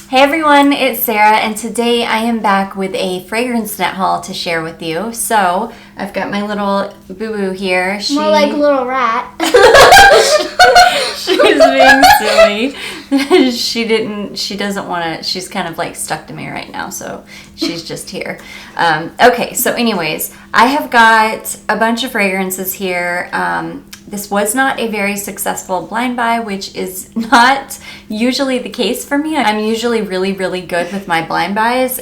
Hey everyone, it's Sarah, and today I am back with a fragrance net haul to share with you. So, I've got my little boo-boo here. More like a little rat. She's being silly. She doesn't want to, she's kind of like stuck to me right now, so she's just here. Okay, so anyways, I have got a bunch of fragrances here. This was not a very successful blind buy, which is not usually the case for me. I'm usually really good with my blind buys,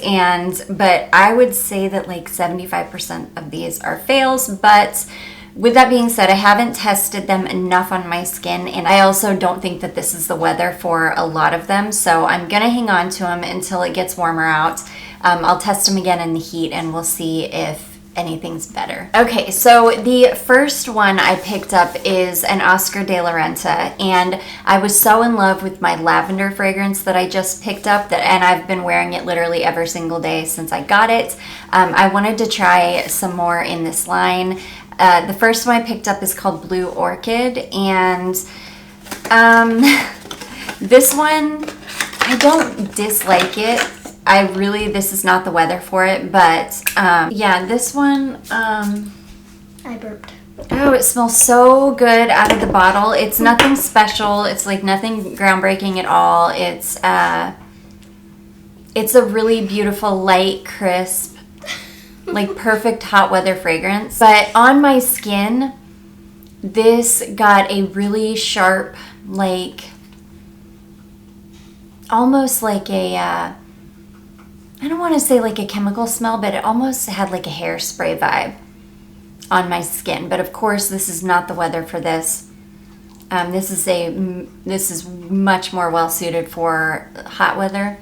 but I would say that like 75% of these are fails. But with that being said, I haven't tested them enough on my skin, and I also don't think that this is the weather for a lot of them, so I'm gonna hang on to them until it gets warmer out. I'll test them again in the heat and we'll see if anything's better. Okay, so the first one I picked up is an Oscar de la Renta, and I was so in love with my lavender fragrance that I just picked up, and I've been wearing it literally every single day since I got it. I wanted to try some more in this line. The first one I picked up is called Blue Orchid, and this one, I don't dislike it. This is not the weather for it, but yeah, this one, I burped. Oh, it smells so good out of the bottle. It's nothing special. It's like nothing groundbreaking at all. It's a really beautiful, light, crisp, like perfect hot weather fragrance. But on my skin, this got a really sharp, like, almost like a, I don't want to say like a chemical smell, but it almost had like a hairspray vibe on my skin. But of course, this is not the weather for this. This is much more well suited for hot weather.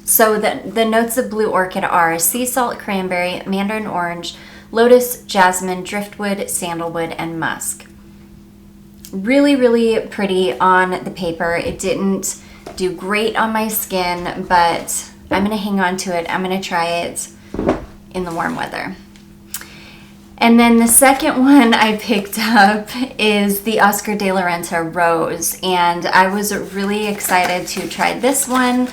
So the notes of Blue Orchid are sea salt, cranberry, mandarin orange, lotus, jasmine, driftwood, sandalwood, and musk. Really pretty on the paper. It didn't do great on my skin, but I'm going to hang on to it. I'm going to try it in the warm weather. And then the second one I picked up is the Oscar de la Renta Rose, and I was really excited to try this one.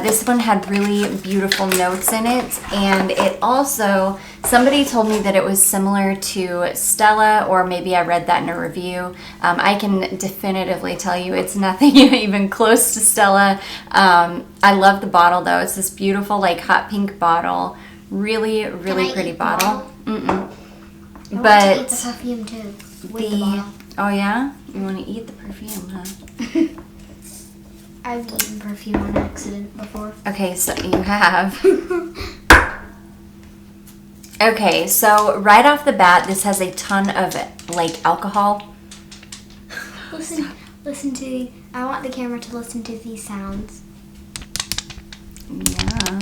This one had really beautiful notes in it, and it also, somebody told me that it was similar to Stella, or maybe I read that in a review. I can definitively tell you it's nothing even close to Stella. I love the bottle though. It's this beautiful like hot pink bottle. Really pretty bottle. I want to eat the perfume too. With the bottle. Oh yeah? You want to eat the perfume, huh? I've eaten perfume on accident before. Okay, so you have. Okay, so right off the bat, this has a ton of like alcohol. Listen to. I want the camera to listen to these sounds. Yeah.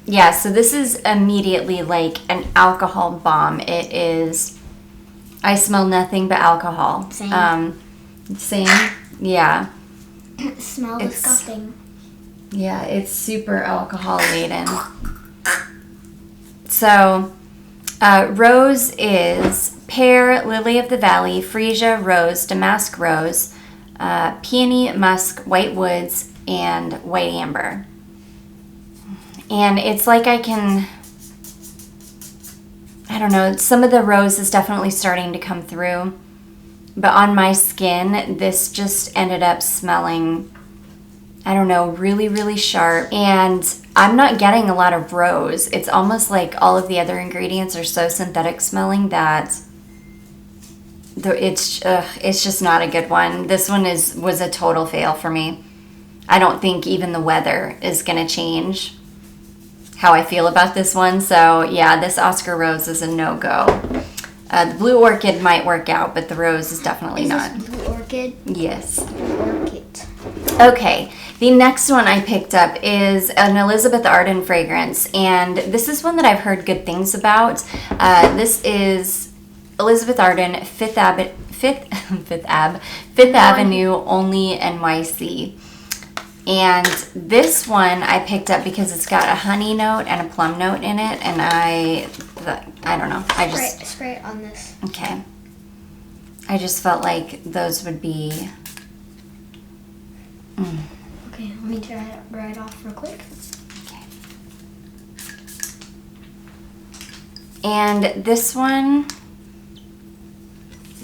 Yeah, so this is immediately like an alcohol bomb. It is. I smell nothing but alcohol. Same. Same. Yeah. It smells disgusting. Yeah, it's super alcohol laden. So, rose is pear, lily of the valley, freesia, rose, damask rose, peony, musk, white woods, and white amber. And it's like I don't know, some of the rose is definitely starting to come through. But on my skin, this just ended up smelling, I don't know, really sharp. And I'm not getting a lot of rose. It's almost like all of the other ingredients are so synthetic smelling that it's just not a good one. This one was a total fail for me. I don't think even the weather is going to change how I feel about this one. So yeah, this Oscar Rose is a no-go. The Blue Orchid might work out, but the Rose is definitely not. This Blue Orchid? Yes. Blue Orchid. Okay, the next one I picked up is an Elizabeth Arden fragrance, and this is one that I've heard good things about. This is Elizabeth Arden Fifth Avenue Only NYC. And this one I picked up because it's got a honey note and a plum note in it, and I don't know. Spray it on this. Okay. I just felt like those would be. Okay, Want me to dry it off real quick? Okay. And this one.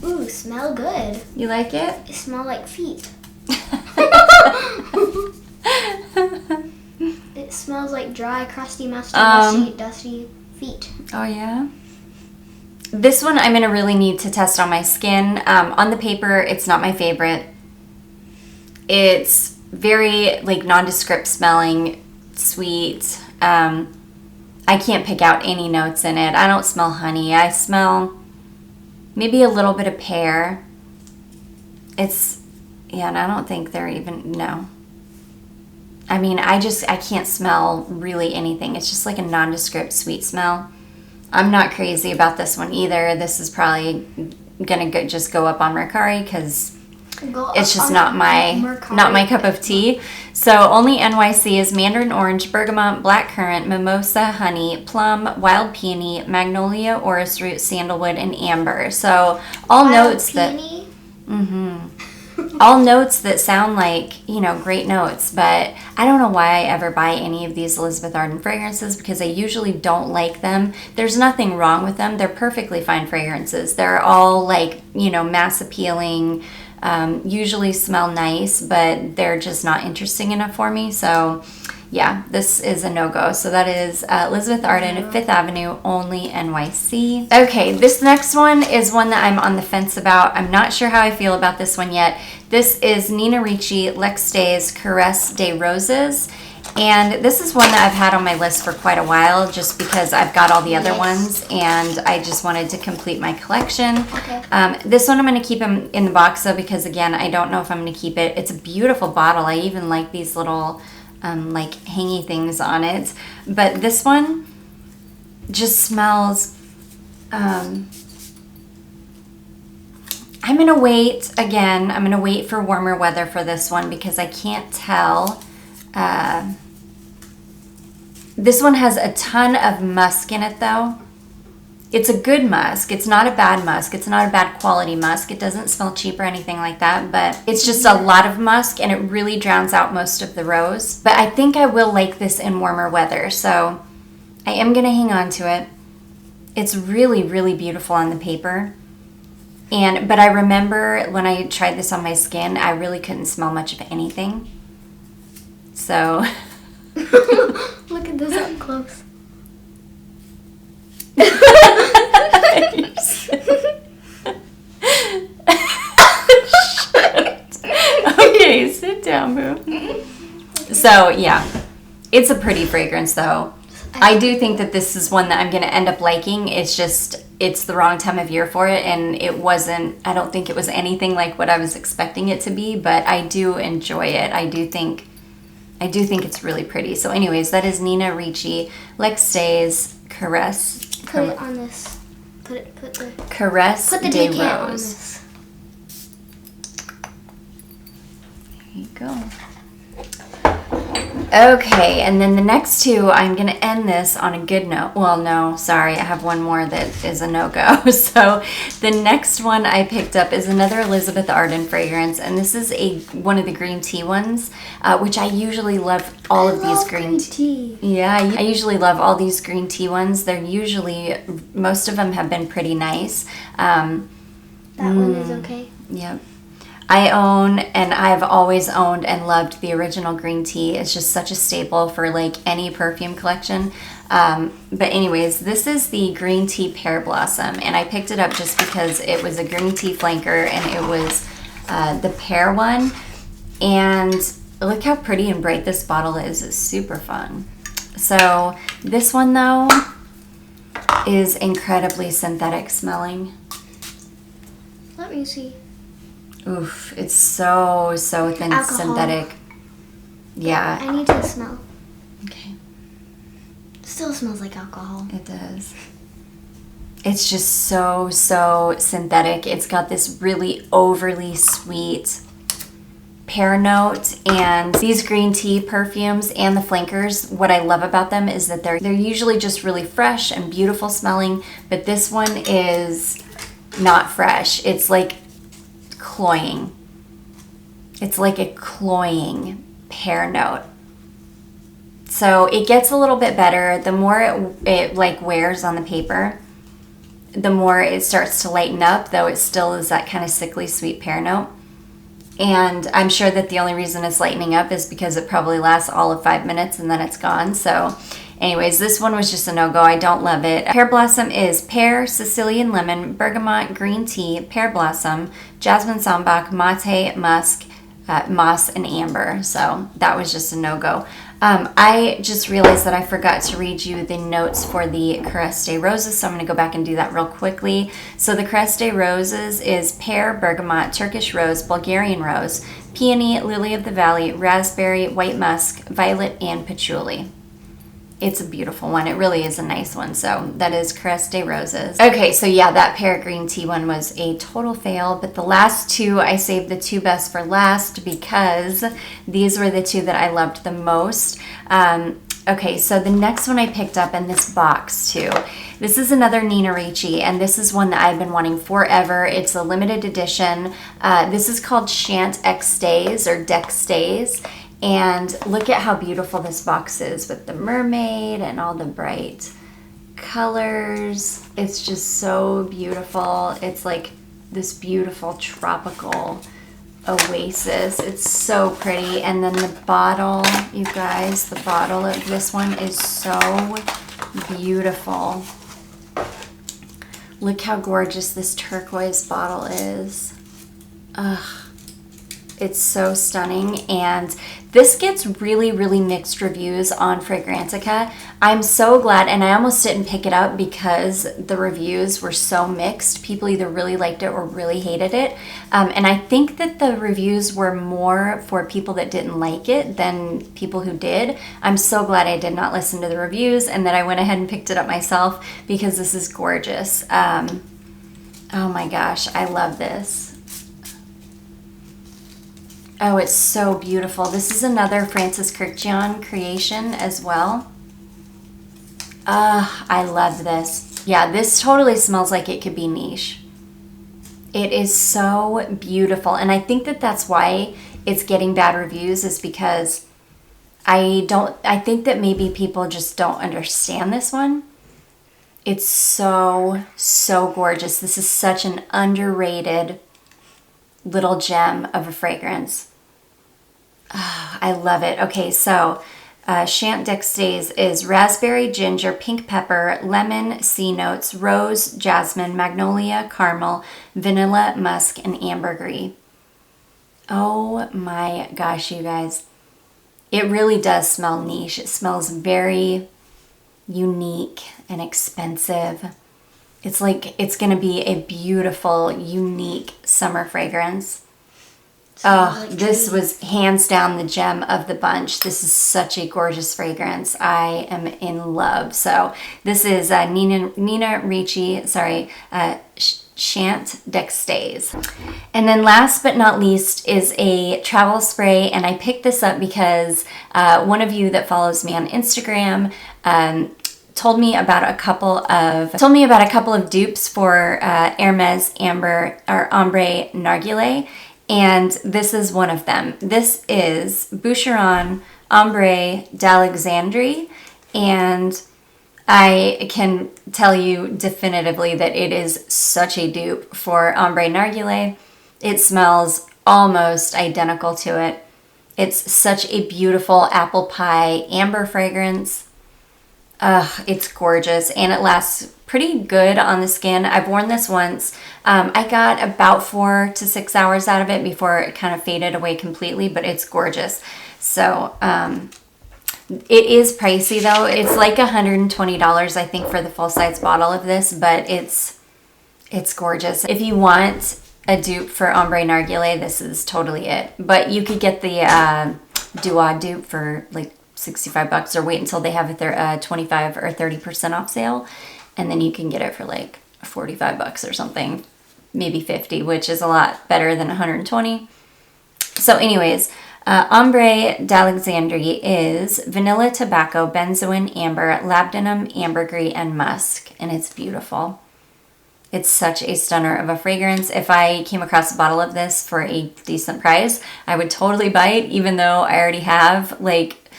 Ooh, smell good. You like it? It smells like feet. It smells like dry, crusty, musty, dusty feet. Oh, yeah? This one I'm going to really need to test on my skin. On the paper, it's not my favorite. It's very, like, nondescript smelling, sweet. I can't pick out any notes in it. I don't smell honey. I smell maybe a little bit of pear. And I don't think they're even, no. I mean, I can't smell really anything. It's just like a nondescript sweet smell. I'm not crazy about this one either. This is probably gonna just go up on Mercari because it's just not my cup of tea. So only NYC is mandarin orange, bergamot, blackcurrant, mimosa, honey, plum, wild peony, magnolia, orris root, sandalwood, and amber. So all notes that all notes that sound like, great notes, but I don't know why I ever buy any of these Elizabeth Arden fragrances because I usually don't like them. There's nothing wrong with them. They're perfectly fine fragrances. They're all like, mass appealing, usually smell nice, but they're just not interesting enough for me. So yeah, this is a no-go. So that is Elizabeth Arden, Fifth Avenue, only NYC. Okay, this next one is one that I'm on the fence about. I'm not sure how I feel about this one yet. This is Nina Ricci Lex Day's Caresse des Roses. And this is one that I've had on my list for quite a while just because I've got all the other ones and I just wanted to complete my collection. Okay. This one I'm going to keep in the box though because again, I don't know if I'm going to keep it. It's a beautiful bottle. I even like these little like hangy things on it. But this one just smells, I'm going to wait again. I'm going to wait for warmer weather for this one because I can't tell. This one has a ton of musk in it though. It's a good musk. It's not a bad musk. It's not a bad quality musk. It doesn't smell cheap or anything like that, but it's just a lot of musk and it really drowns out most of the rose. But I think I will like this in warmer weather, so I am going to hang on to it. It's really, really beautiful on the paper. But I remember when I tried this on my skin, I really couldn't smell much of anything. So look at this up close. Okay, sit down, boo. So yeah, it's a pretty fragrance though. I do think that this is one that I'm going to end up liking. It's the wrong time of year for it, and I don't think it was anything like what I was expecting it to be, but I do enjoy it. I do think it's really pretty. So anyways, that is Nina Ricci, Lex Day's Caresse. Put it on this. Put the Caresse des decant on Roses. this. There you go. Okay, and then the next two, I'm going to end this on a good note. Well, no, sorry, I have one more that is a no-go. So the next one I picked up is another Elizabeth Arden fragrance, and this is one of the green tea ones, which I usually love all of these green tea. Yeah, I usually love all these green tea ones. Most of them have been pretty nice. That one is okay. Yep. I've always owned and loved the original green tea. It's just such a staple for like any perfume collection. But anyways, this is the green tea pear blossom, and I picked it up just because it was a green tea flanker and it was the pear one. And look how pretty and bright this bottle is. It's super fun. So this one though is incredibly synthetic smelling. Let me see. Oof, it's so thin synthetic. Yeah. I need to smell. Okay. Still smells like alcohol. It does. It's just so synthetic. It's got this really overly sweet pear note, and these green tea perfumes and the flankers, what I love about them is that they're usually just really fresh and beautiful smelling, but this one is not fresh. It's like cloying. It's like a cloying pear note. So it gets a little bit better. The more it like wears on the paper, the more it starts to lighten up, though it still is that kind of sickly sweet pear note. And I'm sure that the only reason it's lightening up is because it probably lasts all of 5 minutes and then it's gone. So anyways, this one was just a no-go. I don't love it. Pear Blossom is pear, Sicilian lemon, bergamot, green tea, pear blossom, jasmine sambac, mate, musk, moss, and amber. So that was just a no-go. I just realized that I forgot to read you the notes for the Caresse de Roses, so I'm going to go back and do that real quickly. So the Caresse de Roses is pear, bergamot, Turkish rose, Bulgarian rose, peony, lily of the valley, raspberry, white musk, violet, and patchouli. It's a beautiful one. It really is a nice one. So that is Caresse de Roses. Okay, so yeah, that pear green tea one was a total fail. But the last two, I saved the two best for last because these were the two that I loved the most. Okay, so the next one I picked up in this box too. This is another Nina Ricci, and this is one that I've been wanting forever. It's a limited edition. This is called Chant X Days or Dex Days. And look at how beautiful this box is with the mermaid and all the bright colors. It's just so beautiful. It's like this beautiful tropical oasis. It's so pretty. And then the bottle, you guys, the bottle of this one is so beautiful. Look how gorgeous this turquoise bottle is. Ugh. It's so stunning, and this gets really, really mixed reviews on Fragrantica. I'm so glad, and I almost didn't pick it up because the reviews were so mixed. People either really liked it or really hated it, and I think that the reviews were more for people that didn't like it than people who did. I'm so glad I did not listen to the reviews and that I went ahead and picked it up myself because this is gorgeous. Oh my gosh, I love this. Oh, it's so beautiful. This is another Francis Kurkdjian creation as well. I love this. Yeah, this totally smells like it could be niche. It is so beautiful. And I think that that's why it's getting bad reviews, is because I think that maybe people just don't understand this one. It's so, so gorgeous. This is such an underrated little gem of a fragrance. Oh, I love it. Okay, so Chant Dex Days is raspberry, ginger, pink pepper, lemon, sea notes, rose, jasmine, magnolia, caramel, vanilla, musk, and ambergris. Oh my gosh, you guys. It really does smell niche. It smells very unique and expensive. It's like it's going to be a beautiful, unique summer fragrance. Oh, this was hands down the gem of the bunch. This is such a gorgeous fragrance. I am in love. So this is Nina Ricci, Chant Dex Days. And then last but not least is a travel spray. And I picked this up because one of you that follows me on Instagram told me about a couple of dupes for Hermes Ambre Narguilé. And this is one of them. This is Boucheron Ombre dAlexandri, and I can tell you definitively that it is such a dupe for Ambre Narguilé. It smells almost identical to it. It's such a beautiful apple pie amber fragrance. It's gorgeous, and it lasts pretty good on the skin. I've worn this once. I got about 4 to 6 hours out of it before it kind of faded away completely, but it's gorgeous. So it is pricey though. It's like $120, I think, for the full-size bottle of this, but it's gorgeous. If you want a dupe for Ombre Narguilé, this is totally it. But you could get the Dua dupe for like $65, or wait until they have their 25 or 30% off sale, and then you can get it for like $45 or something, maybe 50, which is a lot better than 120. So anyways, Ombre dAlexandri is vanilla, tobacco, benzoin, amber, labdanum, ambergris, and musk, and it's beautiful. It's such a stunner of a fragrance. If I came across a bottle of this for a decent price, I would totally buy it, even though I already have like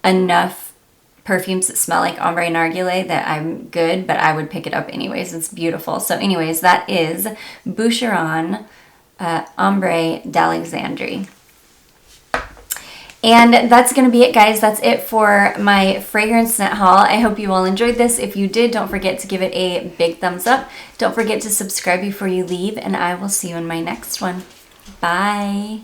enough perfumes that smell like Ombre Narguilé that I'm good, but I would pick it up anyways. It's beautiful. So anyways, that is Boucheron Ombre dAlexandri. And that's going to be it, guys. That's it for my fragrance net haul. I hope you all enjoyed this. If you did, don't forget to give it a big thumbs up. Don't forget to subscribe before you leave, and I will see you in my next one. Bye.